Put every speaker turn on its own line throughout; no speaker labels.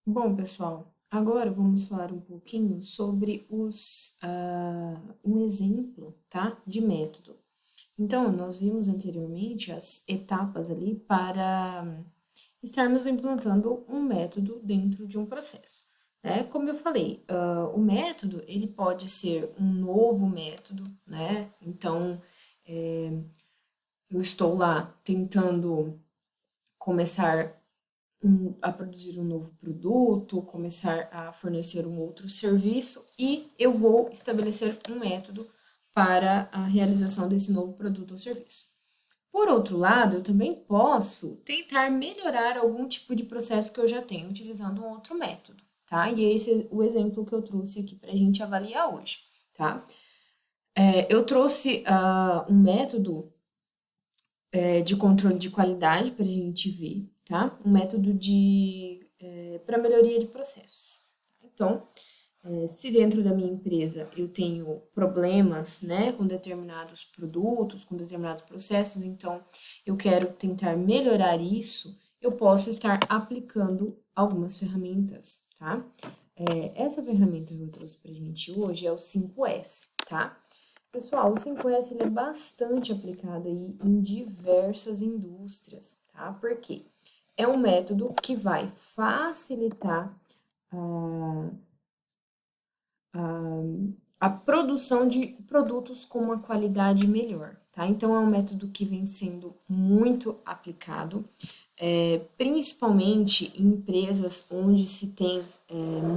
Bom, pessoal, agora vamos falar um pouquinho sobre um exemplo, tá, de método. Então, nós vimos anteriormente as etapas ali para estarmos implantando um método dentro de um processo, né? Como eu falei, o método, ele pode ser um novo método, né? Então, eu estou lá tentando começar a produzir um novo produto, começar a fornecer um outro serviço e eu vou estabelecer um método para a realização desse novo produto ou serviço. Por outro lado, eu também posso tentar melhorar algum tipo de processo que eu já tenho utilizando um outro método, tá? E esse é o exemplo que eu trouxe aqui para a gente avaliar hoje, tá? Eu trouxe um método de controle de qualidade para a gente ver, tá? Um método para melhoria de processos. Então, se dentro da minha empresa eu tenho problemas, né, com determinados produtos, com determinados processos, então eu quero tentar melhorar isso, eu posso estar aplicando algumas ferramentas, tá? Essa ferramenta que eu trouxe para a gente hoje é o 5S, tá? Pessoal, o 5S ele é bastante aplicado aí em diversas indústrias, tá? Porque é um método que vai facilitar a, a produção de produtos com uma qualidade melhor, tá? Então, é um método que vem sendo muito aplicado, principalmente em empresas onde se tem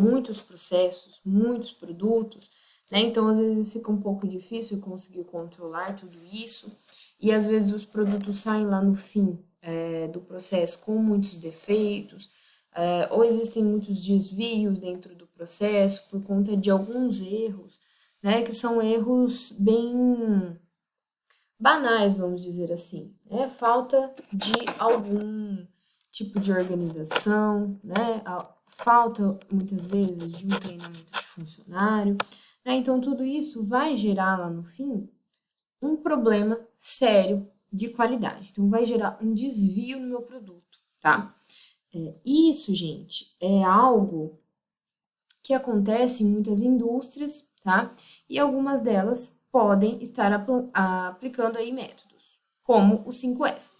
muitos processos, muitos produtos, né? Então, às vezes fica um pouco difícil conseguir controlar tudo isso, e às vezes os produtos saem lá no fim do processo com muitos defeitos, ou existem muitos desvios dentro do processo por conta de alguns erros, né? Que são erros bem banais, vamos dizer assim, né? Falta de algum tipo de organização, né? Falta muitas vezes de um treinamento de funcionário, né? Então tudo isso vai gerar lá no fim um problema sério de qualidade. Então vai gerar um desvio no meu produto, tá? Isso, gente, é algo que acontece em muitas indústrias, tá? E algumas delas podem estar aplicando aí métodos, como o 5S.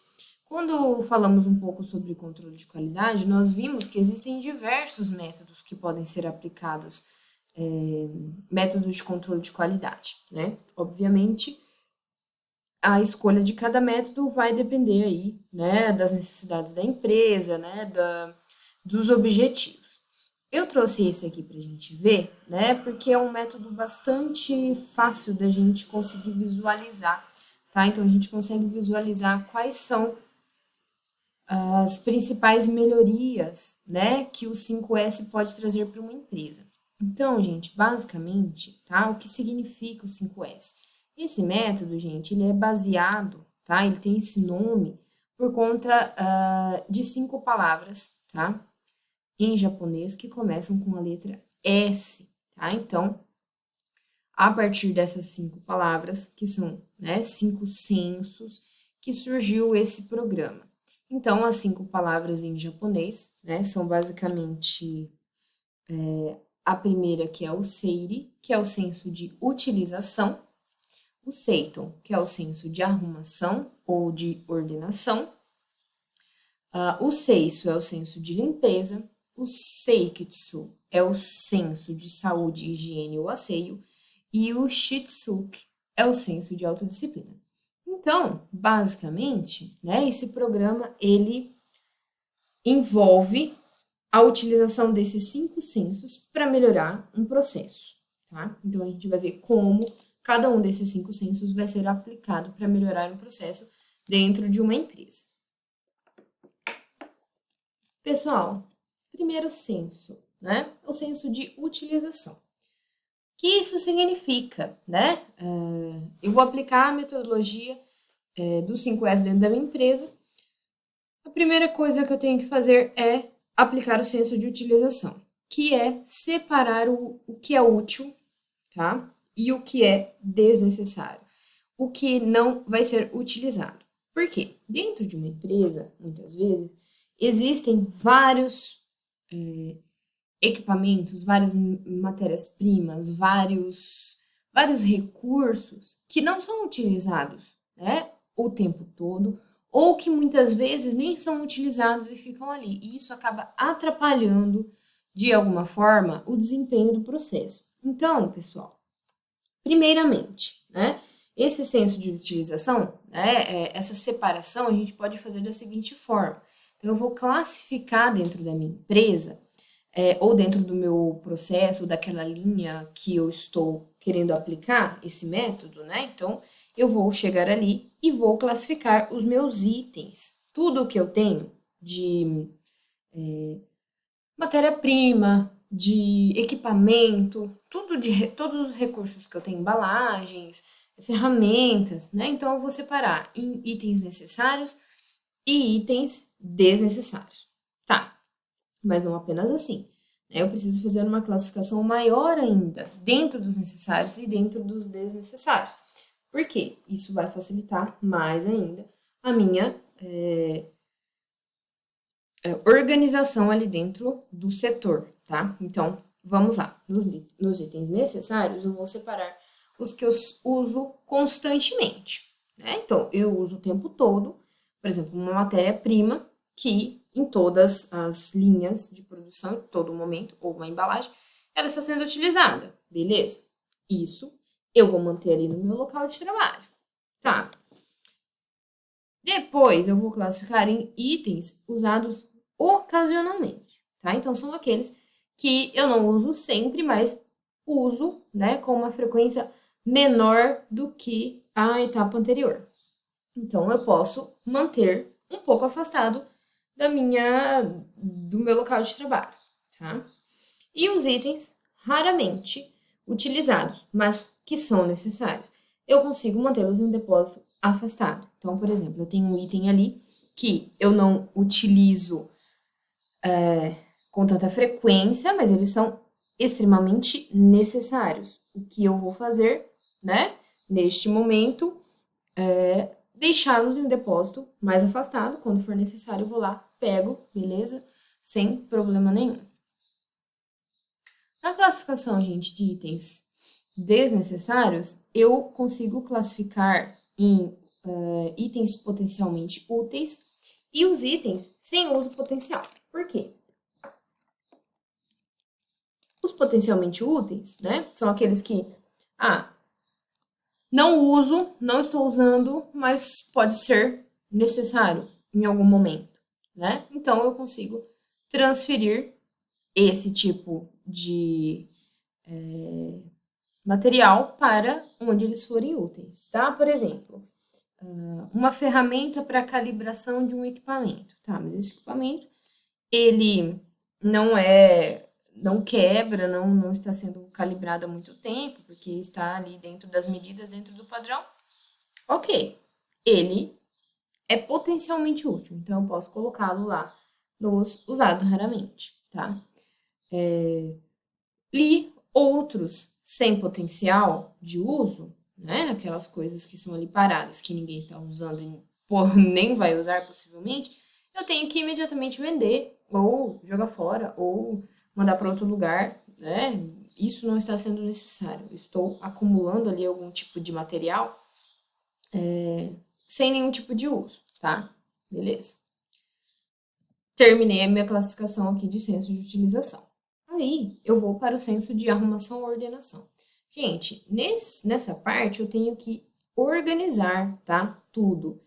Quando falamos um pouco sobre controle de qualidade, nós vimos que existem diversos métodos que podem ser aplicados, métodos de controle de qualidade, né? Obviamente, a escolha de cada método vai depender aí, né, das necessidades da empresa, né, dos objetivos. Eu trouxe esse aqui para a gente ver, né? Porque é um método bastante fácil da gente conseguir visualizar, tá? Então a gente consegue visualizar quais são as principais melhorias, né? Que o 5S pode trazer para uma empresa. Então, gente, basicamente, tá? O que significa o 5S? Esse método, gente, ele é baseado, tá? Ele tem esse nome por conta de 5 palavras, tá? Em japonês que começam com a letra S, tá? Então, a partir dessas 5 palavras, que são, né, 5 sensos, que surgiu esse programa. Então, as 5 palavras em japonês, né, são basicamente a primeira, que é o seiri, que é o senso de utilização, o seiton, que é o senso de arrumação ou de ordenação, o seiso é o senso de limpeza, o seikitsu é o senso de saúde, higiene ou asseio, e o shitsuke é o senso de autodisciplina. Então, basicamente, né, esse programa ele envolve a utilização desses 5 sensos para melhorar um processo, tá? Então a gente vai ver como cada um desses 5 sensos vai ser aplicado para melhorar um processo dentro de uma empresa. Pessoal, primeiro senso, né? O senso de utilização. O que isso significa, né? Eu vou aplicar a metodologia do 5S dentro da minha empresa. A primeira coisa que eu tenho que fazer é aplicar o senso de utilização, que é separar o que é útil, tá? E o que é desnecessário, o que não vai ser utilizado. Por quê? Dentro de uma empresa, muitas vezes, existem vários equipamentos, várias matérias-primas, vários recursos que não são utilizados, né, o tempo todo, ou que muitas vezes nem são utilizados e ficam ali. E isso acaba atrapalhando, de alguma forma, o desempenho do processo. Então, pessoal, primeiramente, né, esse senso de utilização, né, essa separação, a gente pode fazer da seguinte forma. Então, eu vou classificar dentro da minha empresa, ou dentro do meu processo, daquela linha que eu estou querendo aplicar esse método, né? Então, eu vou chegar ali e vou classificar os meus itens. Tudo que eu tenho de matéria-prima, de equipamento, todos os recursos que eu tenho, embalagens, ferramentas, né? Então, eu vou separar em itens necessários e itens desnecessários. Tá, mas não apenas assim. Eu preciso fazer uma classificação maior ainda, dentro dos necessários e dentro dos desnecessários. Por quê? Isso vai facilitar mais ainda a minha organização ali dentro do setor, tá? Então, vamos lá. Nos itens necessários, eu vou separar os que eu uso constantemente, né? Então, eu uso o tempo todo, por exemplo, uma matéria-prima que em todas as linhas de produção, em todo momento, ou uma embalagem, ela está sendo utilizada, beleza? Isso eu vou manter ali no meu local de trabalho, tá? Depois eu vou classificar em itens usados ocasionalmente, tá? Então são aqueles que eu não uso sempre, mas uso, né, com uma frequência menor do que a etapa anterior. Então eu posso manter um pouco afastado do meu local de trabalho, tá? E os itens raramente utilizados, mas que são necessários, eu consigo mantê-los em um depósito afastado. Então, por exemplo, eu tenho um item ali que eu não utilizo com tanta frequência, mas eles são extremamente necessários. O que eu vou fazer, né, neste momento, é deixá-los em um depósito mais afastado. Quando for necessário, eu vou lá, pego, beleza? Sem problema nenhum. Na classificação, gente, de itens desnecessários, eu consigo classificar em itens potencialmente úteis e os itens sem uso potencial. Por quê? Os potencialmente úteis, né, são aqueles que, não uso, não estou usando, mas pode ser necessário em algum momento, né? Então, eu consigo transferir esse tipo de material para onde eles forem úteis, tá? Por exemplo, uma ferramenta para calibração de um equipamento, tá? Mas esse equipamento, ele não quebra, não está sendo calibrado há muito tempo, porque está ali dentro das medidas, dentro do padrão. Ok, ele é potencialmente útil, então eu posso colocá-lo lá nos usados raramente, tá? E outros sem potencial de uso, né? Aquelas coisas que são ali paradas, que ninguém está usando e nem vai usar possivelmente, eu tenho que imediatamente vender, ou jogar fora, ou mandar para outro lugar, né? Isso não está sendo necessário. Eu estou acumulando ali algum tipo de material sem nenhum tipo de uso, tá? Beleza. Terminei a minha classificação aqui de senso de utilização. Aí, eu vou para o senso de arrumação ou ordenação. Gente, nessa parte eu tenho que organizar, tá? Tudo.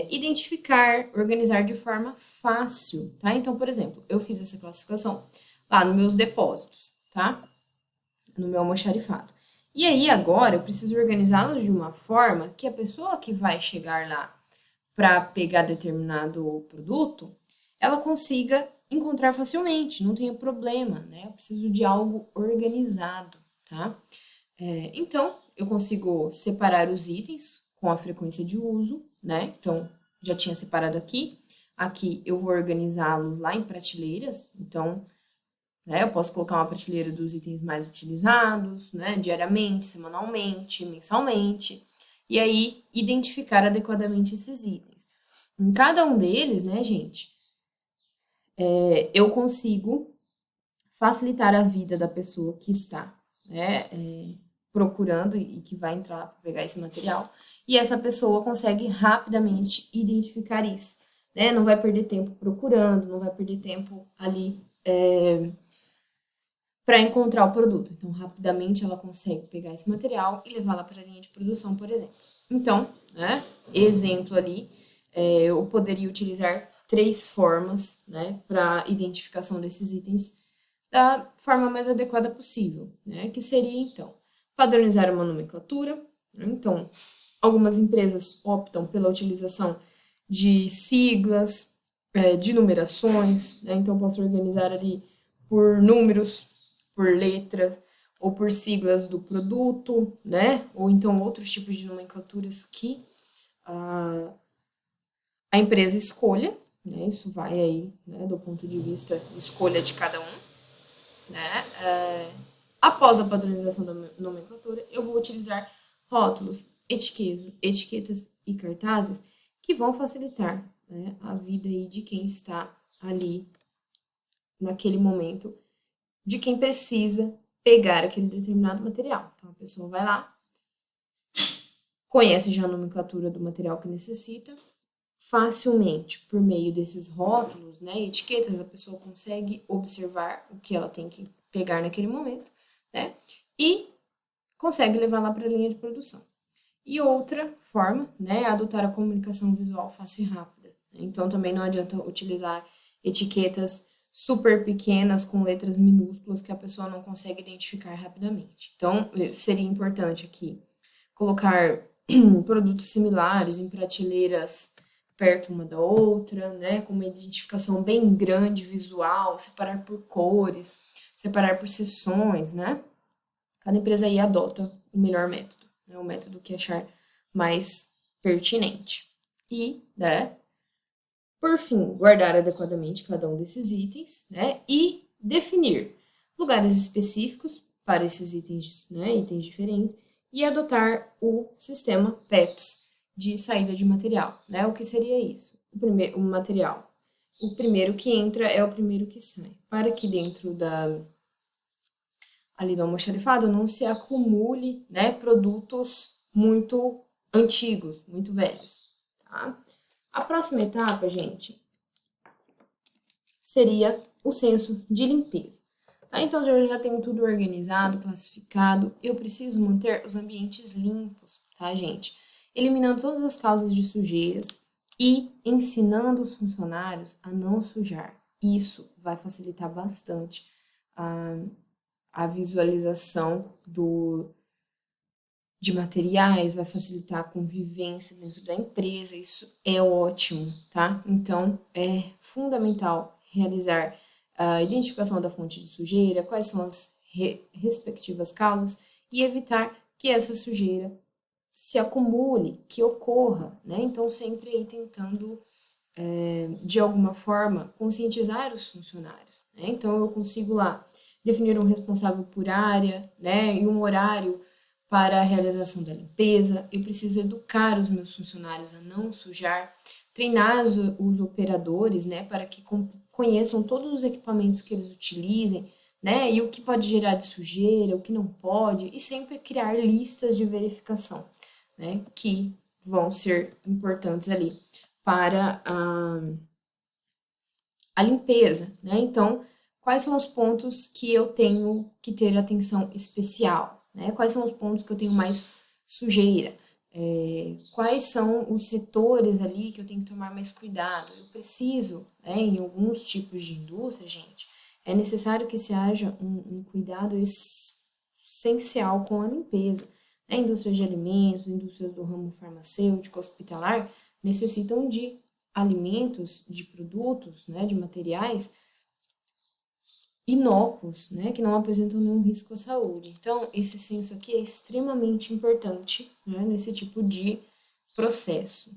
Identificar, organizar de forma fácil, tá? Então, por exemplo, eu fiz essa classificação lá nos meus depósitos, tá? No meu almoxarifado. E aí, agora, eu preciso organizá-los de uma forma que a pessoa que vai chegar lá para pegar determinado produto, ela consiga encontrar facilmente, não tenha problema, né? Eu preciso de algo organizado, tá? Então, eu consigo separar os itens com a frequência de uso, né? Então, já tinha separado aqui. Aqui eu vou organizá-los lá em prateleiras. Então, né, eu posso colocar uma prateleira dos itens mais utilizados, né? Diariamente, semanalmente, mensalmente. E aí, identificar adequadamente esses itens. Em cada um deles, né, gente, eu consigo facilitar a vida da pessoa que está, né, procurando e que vai entrar para pegar esse material, e essa pessoa consegue rapidamente identificar isso, né? Não vai perder tempo procurando, não vai perder tempo ali para encontrar o produto. Então, rapidamente ela consegue pegar esse material e levar lá para a linha de produção, por exemplo. Então, né, exemplo ali, eu poderia utilizar 3 formas, né, para identificação desses itens da forma mais adequada possível, né, que seria, então, padronizar uma nomenclatura. Então, algumas empresas optam pela utilização de siglas, de numerações, né, então posso organizar ali por números, por letras ou por siglas do produto, né? Ou então outros tipos de nomenclaturas que a empresa escolha, né? Isso vai aí, né, do ponto de vista escolha de cada um, né? Após a padronização da nomenclatura, eu vou utilizar rótulos, etiquetas e cartazes que vão facilitar, né, a vida aí de quem está ali naquele momento, de quem precisa pegar aquele determinado material. Então, a pessoa vai lá, conhece já a nomenclatura do material que necessita, facilmente, por meio desses rótulos, né, etiquetas, a pessoa consegue observar o que ela tem que pegar naquele momento, né, e consegue levar lá para a linha de produção. E outra forma, né, é adotar a comunicação visual fácil e rápida. Então, também não adianta utilizar etiquetas super pequenas com letras minúsculas que a pessoa não consegue identificar rapidamente. Então, seria importante aqui colocar produtos similares em prateleiras perto uma da outra, né, com uma identificação bem grande visual, separar por cores, separar por seções, né? Cada empresa aí adota o melhor método, né, o método que achar mais pertinente. E, né, por fim, guardar adequadamente cada um desses itens, né, e definir lugares específicos para esses itens, né, itens diferentes, e adotar o sistema PEPS de saída de material, né? O que seria isso? O material, o primeiro que entra é o primeiro que sai, para que dentro ali do almoxarifado não se acumule, né, produtos muito antigos, muito velhos, tá? A próxima etapa, gente, seria o senso de limpeza. Tá? Então, eu já tenho tudo organizado, classificado, eu preciso manter os ambientes limpos, tá, gente? Eliminando todas as causas de sujeiras e ensinando os funcionários a não sujar. Isso vai facilitar bastante a visualização de materiais, vai facilitar a convivência dentro da empresa, isso é ótimo, tá? Então, é fundamental realizar a identificação da fonte de sujeira, quais são as respectivas causas e evitar que essa sujeira se acumule, que ocorra, né? Então, sempre aí tentando, de alguma forma, conscientizar os funcionários, né? Então, eu consigo lá definir um responsável por área, né? E um horário para a realização da limpeza, eu preciso educar os meus funcionários a não sujar, treinar os operadores, né, para que conheçam todos os equipamentos que eles utilizem, né, e o que pode gerar de sujeira, o que não pode, e sempre criar listas de verificação, né, que vão ser importantes ali para a limpeza, né, então, quais são os pontos que eu tenho que ter atenção especial? Né? Quais são os pontos que eu tenho mais sujeira? Quais são os setores ali que eu tenho que tomar mais cuidado? Eu preciso, né, em alguns tipos de indústria, gente, é necessário que se haja um cuidado essencial com a limpeza. Né? Indústrias de alimentos, indústrias do ramo farmacêutico, hospitalar, necessitam de alimentos, de produtos, né, de materiais inócuos, né, que não apresentam nenhum risco à saúde. Então, esse senso aqui é extremamente importante, né, nesse tipo de processo.